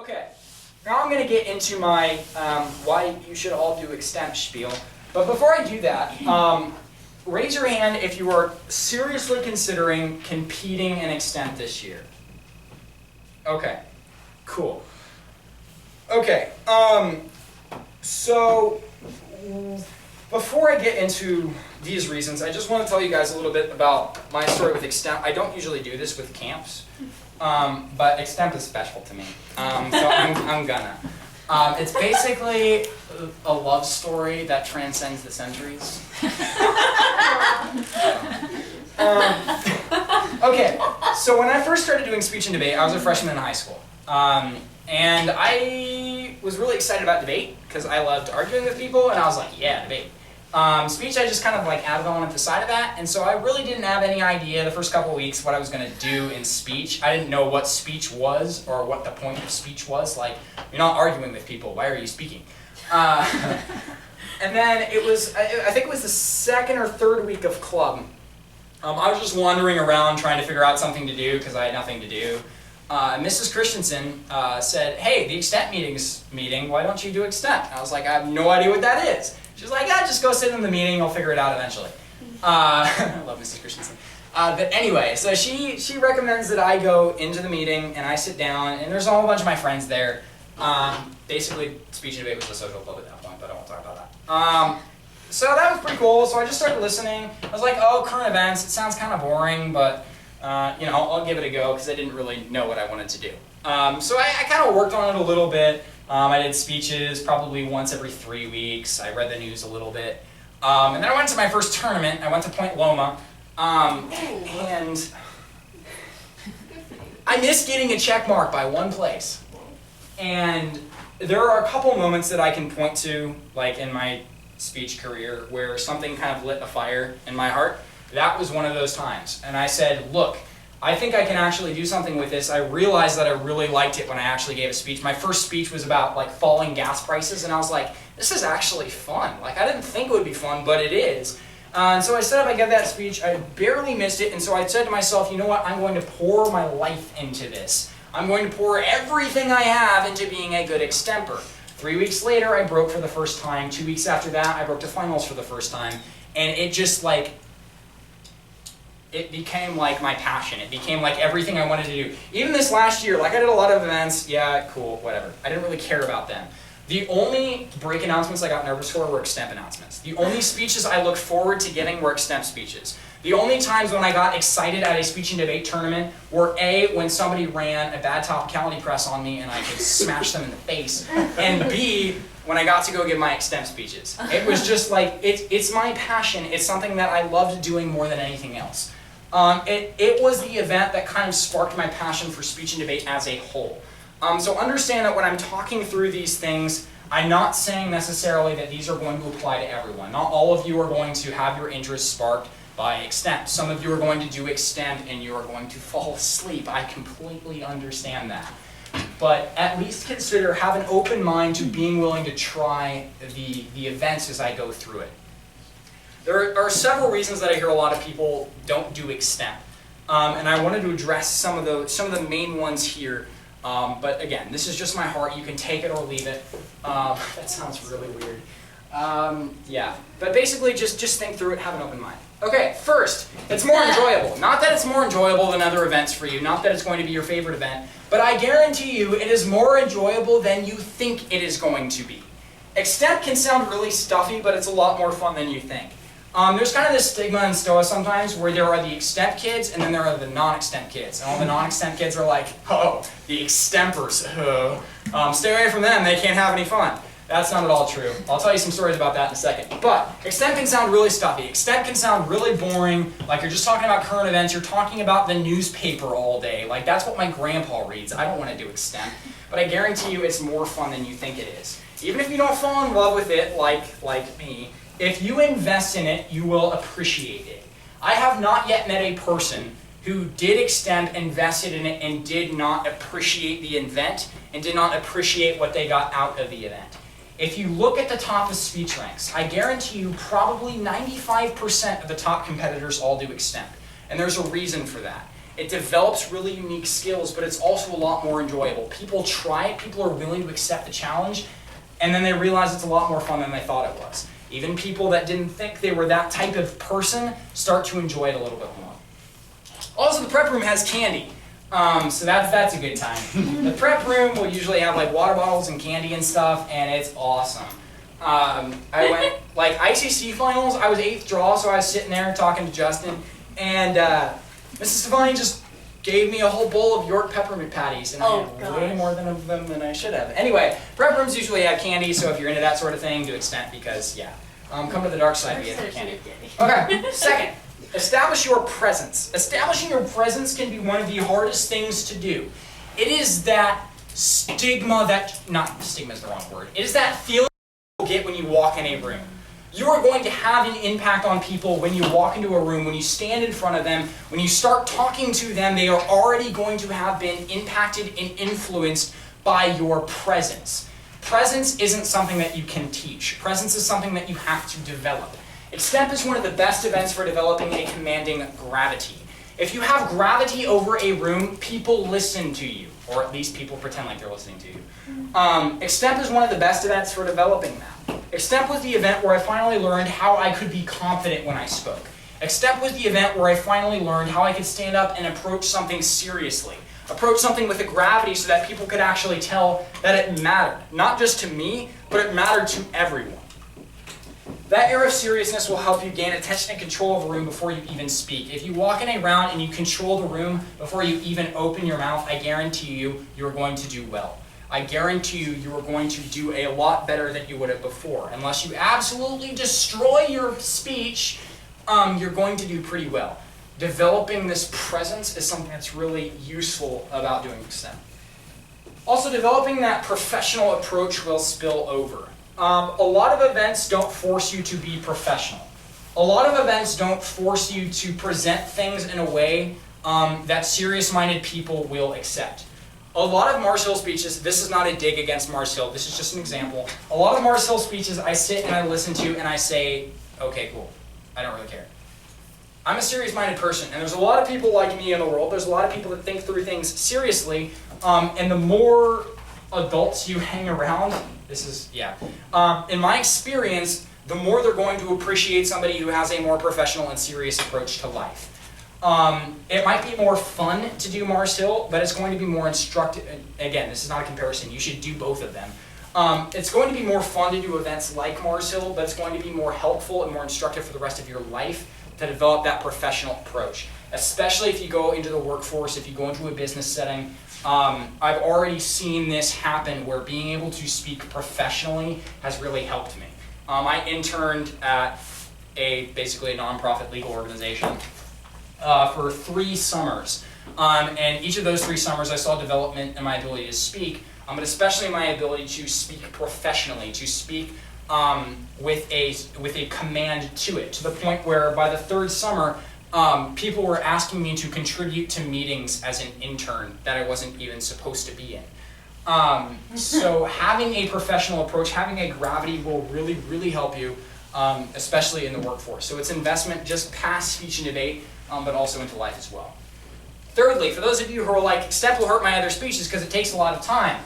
Okay, now I'm going to get into my why you should all do Extemp spiel. But before I do that, raise your hand if you are seriously considering competing in Extemp this year. Okay, cool. Okay, so before I get into these reasons, I just want to tell you guys a little bit about my story with Extemp. I don't usually do this with camps, but Extemp is special to me, so I'm gonna. It's basically a love story that transcends the centuries. Okay, so when I first started doing speech and debate, I was a freshman in high school. And I was really excited about debate because I loved arguing with people, and I was like, yeah, debate. Speech, I just kind of like added on at the side of that, and so I really didn't have any idea the first couple of weeks what I was going to do in speech. I didn't know what speech was or what the point of speech was. Like, you're not arguing with people, why are you speaking? And then it was, I think it was the second or third week of club. I was just wandering around trying to figure out something to do because I had nothing to do. Mrs. Christensen said, hey, the Extemp meeting, why don't you do Extemp? And I was like, I have no idea what that is. She was like, yeah, just go sit in the meeting, you'll figure it out eventually. I love Mrs. Christensen. But anyway, so she recommends that I go into the meeting and I sit down, and there's a whole bunch of my friends there. Basically, speech and debate was the social club at that point, but I won't talk about that. So that was pretty cool, so I just started listening. I was like, oh, current events, it sounds kind of boring, but you know, I'll give it a go because I didn't really know what I wanted to do. So I kind of worked on it a little bit. I did speeches probably once every 3 weeks. I read the news a little bit. And then I went to my first tournament. I went to Point Loma. And I missed getting a check mark by one place. And there are a couple moments that I can point to, like in my speech career, where something kind of lit a fire in my heart. That was one of those times. And I said, look, I think I can actually do something with this. I realized that I really liked it when I actually gave a speech. My first speech was about like falling gas prices, and I was like, this is actually fun. Like, I didn't think it would be fun, but it is. And so I set up, I gave that speech, I barely missed it, and so I said to myself, you know what, I'm going to pour my life into this. I'm going to pour everything I have into being a good extemper. 3 weeks later, I broke for the first time. 2 weeks after that, I broke to finals for the first time. And it just like, it became like my passion. It became like everything I wanted to do. Even this last year, like I did a lot of events, yeah, cool, whatever. I didn't really care about them. The only break announcements I got nervous for were Extemp announcements. The only speeches I looked forward to giving were Extemp speeches. The only times when I got excited at a speech and debate tournament were A, when somebody ran a bad topicality press on me and I could smash them in the face, and B, when I got to go give my Extemp speeches. It was just like, it's my passion. It's something that I loved doing more than anything else. It was the event that kind of sparked my passion for speech and debate as a whole. So understand that when I'm talking through these things, I'm not saying necessarily that these are going to apply to everyone. Not all of you are going to have your interest sparked by Extemp. Some of you are going to do Extemp and you are going to fall asleep. I completely understand that. But at least consider, have an open mind to being willing to try the events as I go through it. There are several reasons that I hear a lot of people don't do Extemp, and I wanted to address some of the main ones here. But again, this is just my heart. You can take it or leave it. That sounds really weird. Yeah, but basically, just think through it. Have an open mind. Okay, first, it's more enjoyable. Not that it's more enjoyable than other events for you. Not that it's going to be your favorite event, but I guarantee you, it is more enjoyable than you think it is going to be. Extemp can sound really stuffy, but it's a lot more fun than you think. There's kind of this stigma in STOA sometimes where there are the Extemp kids and then there are the non-Extemp kids. And all the non-Extemp kids are like, oh, the Extempers, stay away from them, they can't have any fun. That's not at all true. I'll tell you some stories about that in a second. But Extemp can sound really stuffy. Extemp can sound really boring, like you're just talking about current events, you're talking about the newspaper all day. Like that's what my grandpa reads. I don't want to do Extemp. But I guarantee you it's more fun than you think it is. Even if you don't fall in love with it like me, if you invest in it, you will appreciate it. I have not yet met a person who did Extemp, invested in it, and did not appreciate the event, and did not appreciate what they got out of the event. If you look at the top of speech ranks, I guarantee you probably 95% of the top competitors all do Extemp. And there's a reason for that. It develops really unique skills, but it's also a lot more enjoyable. People try it, people are willing to accept the challenge, and then they realize it's a lot more fun than they thought it was. Even people that didn't think they were that type of person start to enjoy it a little bit more. Also, the prep room has candy. So that's a good time. The prep room will usually have like water bottles and candy and stuff, and it's awesome. I went, like ICC finals, I was 8th draw, so I was sitting there talking to Justin, and Mrs. Devine just gave me a whole bowl of York peppermint patties, and I had way more of them than I should have. Anyway, prep rooms usually have candy, so if you're into that sort of thing, do Extemp, because yeah, come to the dark side, we have candy. Okay, second, establish your presence. Establishing your presence can be one of the hardest things to do. It is that stigma that, not stigma is the wrong word, it is that feeling you get when you walk in a room. You are going to have an impact on people when you walk into a room, when you stand in front of them, when you start talking to them, they are already going to have been impacted and influenced by your presence. Presence isn't something that you can teach. Presence is something that you have to develop. Extemp is one of the best events for developing a commanding gravity. If you have gravity over a room, people listen to you, or at least people pretend like they're listening to you. Extemp is one of the best events for developing that. Extemp was the event where I finally learned how I could be confident when I spoke. Extemp was the event where I finally learned how I could stand up and approach something seriously. Approach something with a gravity so that people could actually tell that it mattered. Not just to me, but it mattered to everyone. That air of seriousness will help you gain attention and control of a room before you even speak. If you walk in a round and you control the room before you even open your mouth, I guarantee you, you're going to do well. I guarantee you, you are going to do a lot better than you would have before. Unless you absolutely destroy your speech, you're going to do pretty well. Developing this presence is something that's really useful about doing Extemp. Also, developing that professional approach will spill over. A lot of events don't force you to be professional. A lot of events don't force you to present things in a way that serious-minded people will accept. A lot of Mars Hill speeches, this is not a dig against Mars Hill, this is just an example. A lot of Mars Hill speeches I sit and I listen to and I say, okay, cool, I don't really care. I'm a serious-minded person, and there's a lot of people like me in the world. There's a lot of people that think through things seriously, and the more adults you hang around, in my experience, the more they're going to appreciate somebody who has a more professional and serious approach to life. It might be more fun to do Mars Hill, but it's going to be more instructive. Again, this is not a comparison. You should do both of them. It's going to be more fun to do events like Mars Hill, but it's going to be more helpful and more instructive for the rest of your life to develop that professional approach, especially if you go into the workforce, if you go into a business setting. I've already seen this happen where being able to speak professionally has really helped me. I interned at basically a nonprofit legal organization for 3 summers. And each of those 3 summers I saw development in my ability to speak, but especially my ability to speak professionally, to speak with a command to it, to the point where by the 3rd summer, people were asking me to contribute to meetings as an intern that I wasn't even supposed to be in. So having a professional approach, having a gravity will really, really help you, especially in the workforce. So it's investment just past speech and debate, but also into life as well. Thirdly, for those of you who are like, Extemp will hurt my other speeches because it takes a lot of time.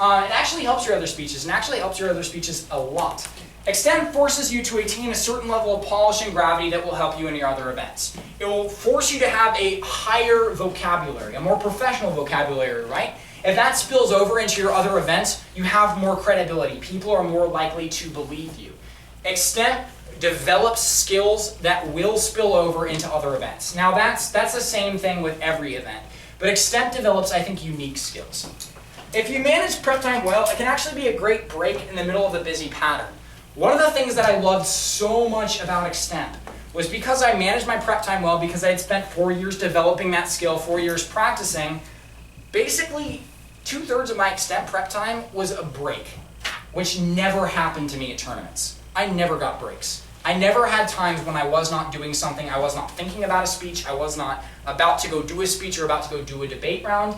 It actually helps your other speeches, and actually helps your other speeches a lot. Extemp forces you to attain a certain level of polish and gravity that will help you in your other events. It will force you to have a higher vocabulary, a more professional vocabulary, right? If that spills over into your other events, you have more credibility. People are more likely to believe you. Extemp develops skills that will spill over into other events. Now that's the same thing with every event, but Extemp develops, I think, unique skills. If you manage prep time well, it can actually be a great break in the middle of a busy pattern. One of the things that I loved so much about Extemp was because I managed my prep time well, because I had spent 4 years developing that skill, 4 years practicing, basically 2/3 of my Extemp prep time was a break, which never happened to me at tournaments. I never got breaks. I never had times when I was not doing something, I was not thinking about a speech, I was not about to go do a speech or about to go do a debate round.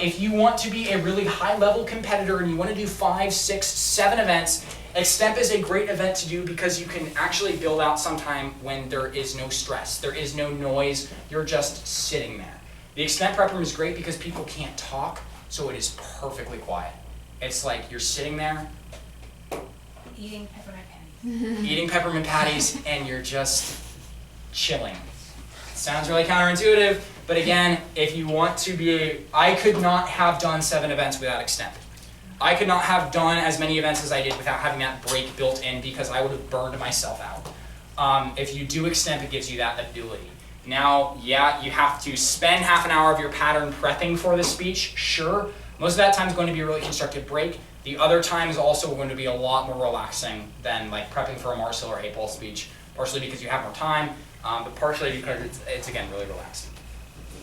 If you want to be a really high-level competitor and you want to do 5, 6, 7 events, Extemp is a great event to do because you can actually build out some time when there is no stress, there is no noise, you're just sitting there. The Extemp prep room is great because people can't talk, so it is perfectly quiet. It's like you're sitting there eating peppermint patties. eating peppermint patties and you're just chilling. Sounds really counterintuitive, but again, if you want to be, I could not have done 7 events without Extemp. I could not have done as many events as I did without having that break built in because I would have burned myself out. If you do Extemp, it gives you that ability. Now, yeah, you have to spend half an hour of your pattern prepping for the speech, sure. Most of that time is going to be a really constructive break. The other time is also going to be a lot more relaxing than like prepping for a Mars Hill or April speech, partially because you have more time, but partially because it's again, really relaxed.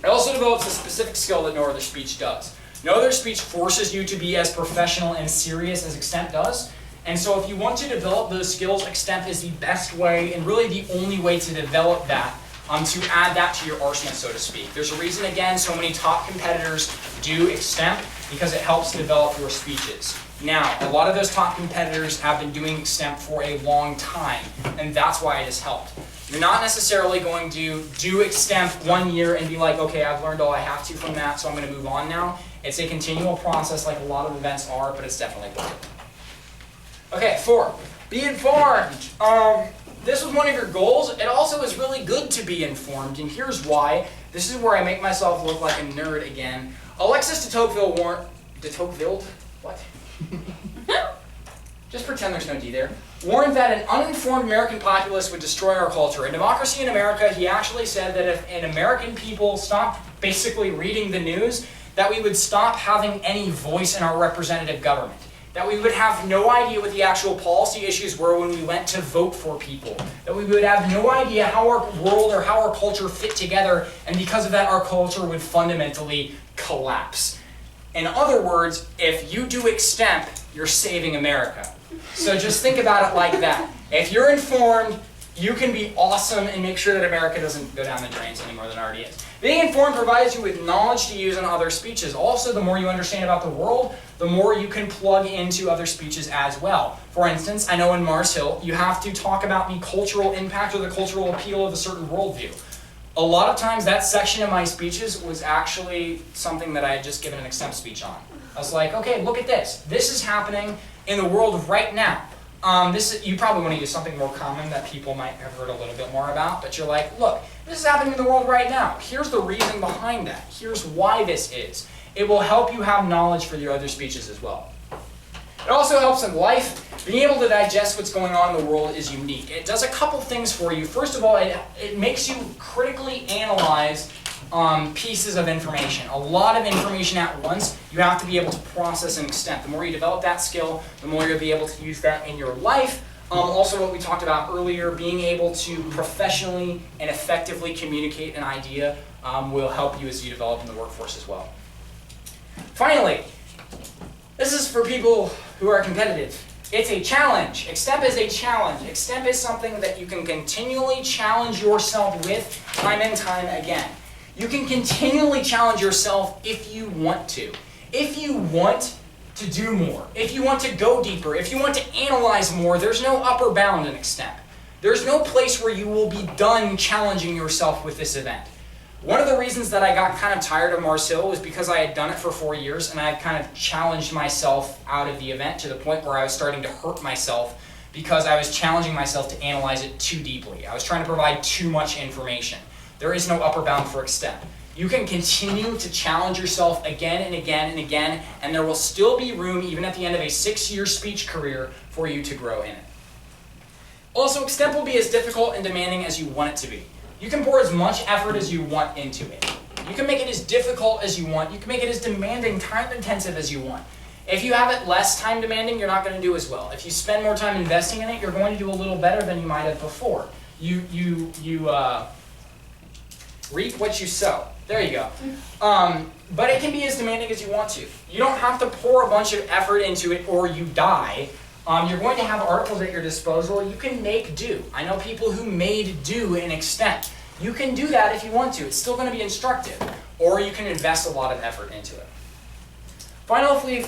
It also develops a specific skill that no other speech does. No other speech forces you to be as professional and serious as Extemp does. And so if you want to develop those skills, Extemp is the best way and really the only way to develop that, to add that to your arsenal, so to speak. There's a reason, again, so many top competitors do Extemp because it helps develop your speeches. Now, a lot of those top competitors have been doing Extemp for a long time, and that's why it has helped. You're not necessarily going to do Extemp 1 year and be like, okay, I've learned all I have to from that, so I'm going to move on now. It's a continual process like a lot of events are, but it's definitely worth it. Okay, 4, be informed. This was one of your goals. It also is really good to be informed, and here's why. This is where I make myself look like a nerd again. Alexis de Tocqueville What? Just pretend there's no D there. Warned that an uninformed American populace would destroy our culture. In Democracy in America, he actually said that if an American people stopped basically reading the news, that we would stop having any voice in our representative government. That we would have no idea what the actual policy issues were when we went to vote for people. That we would have no idea how our world or how our culture fit together, and because of that, our culture would fundamentally collapse. In other words, if you do Extemp, you're saving America. So just think about it like that. If you're informed, you can be awesome and make sure that America doesn't go down the drains any more than it already is. Being informed provides you with knowledge to use in other speeches. Also, the more you understand about the world, the more you can plug into other speeches as well. For instance, I know in Mars Hill, you have to talk about the cultural impact or the cultural appeal of a certain worldview. A lot of times that section of my speeches was actually something that I had just given an Extemp speech on. I was like, okay, look at this. This is happening in the world right now. You probably want to use something more common that people might have heard a little bit more about, but you're like, look, this is happening in the world right now. Here's the reason behind that. Here's why this is. It will help you have knowledge for your other speeches as well. It also helps in life. Being able to digest what's going on in the world is unique. It does a couple things for you. First of all, it makes you critically analyze pieces of information. A lot of information at once, you have to be able to process and Extemp. The more you develop that skill, the more you'll be able to use that in your life. Also what we talked about earlier, being able to professionally and effectively communicate an idea will help you as you develop in the workforce as well. Finally, this is for people who are competitive. It's a challenge. Extemp is a challenge. Extemp is something that you can continually challenge yourself with time and time again. You can continually challenge yourself if you want to. If you want to do more, if you want to go deeper, if you want to analyze more, there's no upper bound in Extemp. There's no place where you will be done challenging yourself with this event. One of the reasons that I got kind of tired of Mars Hill was because I had done it for 4 years and I had kind of challenged myself out of the event to the point where I was starting to hurt myself because I was challenging myself to analyze it too deeply. I was trying to provide too much information. There is no upper bound for Extemp. You can continue to challenge yourself again and again and again, and there will still be room, even at the end of a 6-year speech career, for you to grow in it. Also, Extemp will be as difficult and demanding as you want it to be. You can pour as much effort as you want into it. You can make it as difficult as you want. You can make it as demanding, time-intensive as you want. If you have it less time-demanding, you're not going to do as well. If you spend more time investing in it, you're going to do a little better than you might have before. You reap what you sow. There you go. But it can be as demanding as you want to. You don't have to pour a bunch of effort into it or you die. You're going to have articles at your disposal. You can make do. I know people who made do in Extemp. You can do that if you want to. It's still going to be instructive. Or you can invest a lot of effort into it. Finally,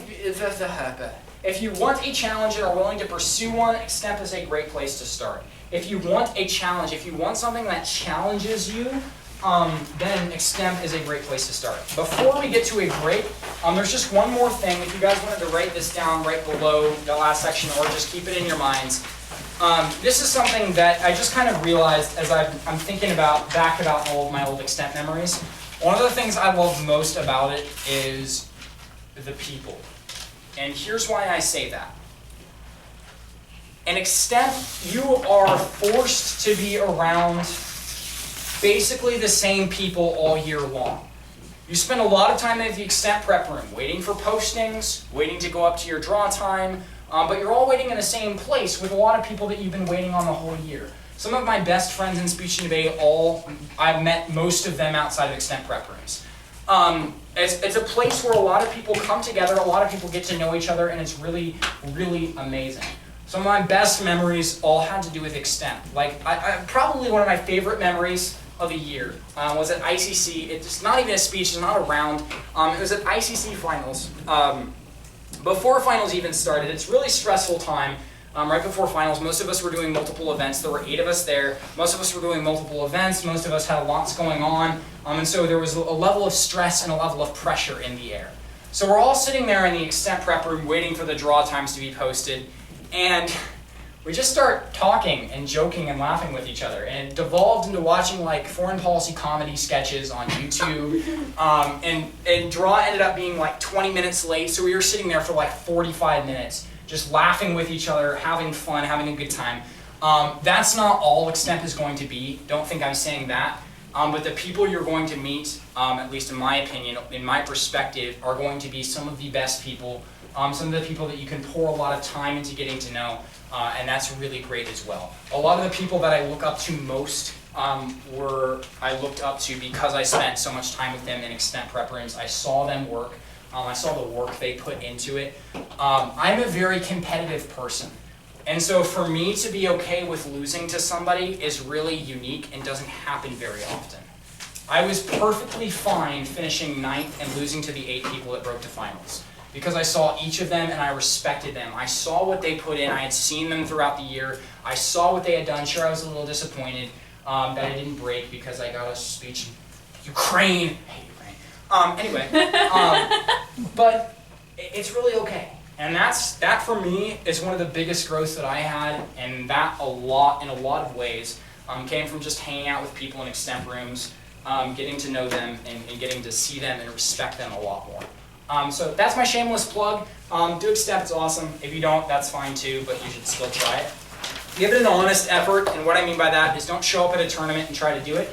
if you want a challenge and are willing to pursue one, Extemp is a great place to start. If you want a challenge, if you want something that challenges you, then Extemp is a great place to start. Before we get to a break, there's just one more thing. If you guys wanted to write this down right below the last section or just keep it in your minds. This is something that I just kind of realized as I'm thinking back about all of my old Extemp memories. One of the things I love most about it is the people. And here's why I say that. In Extemp, you are forced to be around basically the same people all year long. You spend a lot of time at the Extemp prep room, waiting for postings, waiting to go up to your draw time, but you're all waiting in the same place with a lot of people that you've been waiting on the whole year. Some of my best friends in speech and debate, I've met most of them outside of Extemp prep rooms. It's a place where a lot of people come together, a lot of people get to know each other, and it's really, really amazing. Some of my best memories all had to do with Extemp. Like, probably one of my favorite memories of the year was at ICC. It's not even a speech, it's not a round. It was at ICC finals. Before finals even started, it's a really stressful time. Right before finals, most of us were doing multiple events. There were 8 of us there. Most of us were doing multiple events. Most of us had lots going on. And so there was a level of stress and a level of pressure in the air. So we're all sitting there in the Extemp prep room waiting for the draw times to be posted. And we just start talking and joking and laughing with each other. And it devolved into watching like foreign policy comedy sketches on YouTube. And draw ended up being like 20 minutes late. So we were sitting there for like 45 minutes. Just laughing with each other, having fun, having a good time. That's not all Extemp is going to be. Don't think I'm saying that. But the people you're going to meet, at least in my opinion, in my perspective, are going to be some of the best people, some of the people that you can pour a lot of time into getting to know, and that's really great as well. A lot of the people that I look up to most I looked up to because I spent so much time with them in Extemp prep rooms. I saw them work. I saw the work they put into it. I'm a very competitive person. And so for me to be okay with losing to somebody is really unique and doesn't happen very often. I was perfectly fine finishing 9th and losing to the 8 people that broke to finals. Because I saw each of them and I respected them. I saw what they put in. I had seen them throughout the year. I saw what they had done. Sure, I was a little disappointed that I didn't break because I got a speech in Ukraine. Anyway, but it's really okay. And that for me is one of the biggest growths that I had, and that in a lot of ways came from just hanging out with people in Extemp rooms, getting to know them and getting to see them and respect them a lot more. So that's my shameless plug. Do Extemp, it's awesome. If you don't, that's fine too, but you should still try it. Give it an honest effort, and what I mean by that is don't show up at a tournament and try to do it.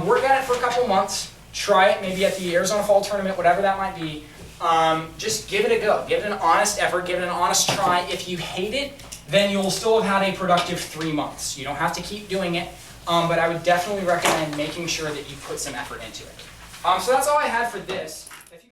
Work at it for a couple months. Try it, maybe at the Arizona Fall Tournament, whatever that might be. Just give it a go. Give it an honest effort. Give it an honest try. If you hate it, then you'll still have had a productive 3 months. You don't have to keep doing it, but I would definitely recommend making sure that you put some effort into it. So that's all I had for this.